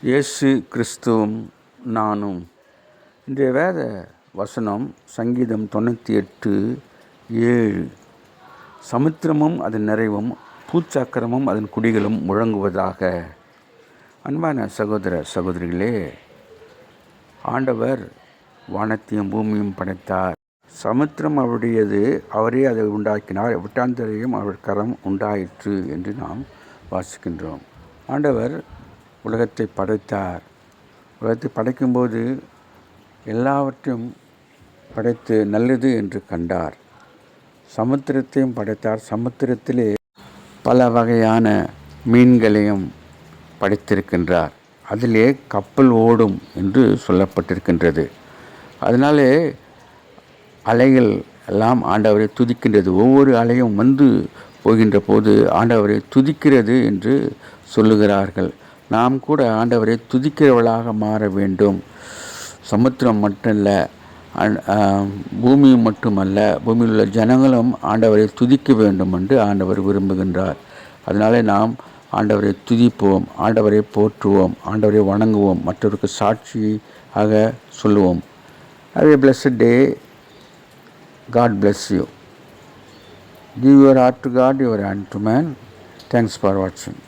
இயேசு கிறிஸ்துவும் நானும். இன்றைய வேத வசனம் சங்கீதம் 98:7. சமுத்திரமும் அதன் நிறைவும் பூச்சக்கரமும் அதன் குடிகளும் முழங்குவதாக. அன்பான சகோதர சகோதரிகளே, ஆண்டவர் வானத்தையும் பூமியும் படைத்தார். சமுத்திரம் அவருடையது, அவரே அதை உண்டாக்கினார். விட்டாந்தரையும் அவர் கரம் உண்டாயிற்று என்று நாம் வாசிக்கின்றோம். ஆண்டவர் உலகத்தை படைத்தார். உலகத்தை படைக்கும்போது எல்லாவற்றையும் படைத்து நல்லது என்று கண்டார். சமுத்திரத்தையும் படைத்தார். சமுத்திரத்திலே பல வகையான மீன்களையும் படைத்திருக்கின்றார். அதிலே கப்பல் ஓடும் என்று சொல்லப்பட்டிருக்கின்றது. அதனாலே அலைகள் எல்லாம் ஆண்டவரை துதிக்கின்றது. ஒவ்வொரு அலையும் வந்து போகின்ற போது ஆண்டவரை துதிக்கிறது என்று சொல்லுகிறார்கள். நாம் கூட ஆண்டவரை துதிக்கிறவளாக மாற வேண்டும். சமுத்திரம் மட்டுமல்ல, பூமி மட்டுமல்ல, பூமியில் உள்ள ஜனங்களும் ஆண்டவரை துதிக்க வேண்டும் என்று ஆண்டவர் விரும்புகின்றார். அதனாலே நாம் ஆண்டவரை துதிப்போம், ஆண்டவரை போற்றுவோம், ஆண்டவரை வணங்குவோம், மற்றவருக்கு சாட்சியாக சொல்லுவோம். Have a blessed day. God bless you. Give your heart to God, your hand to man. Thanks for watching.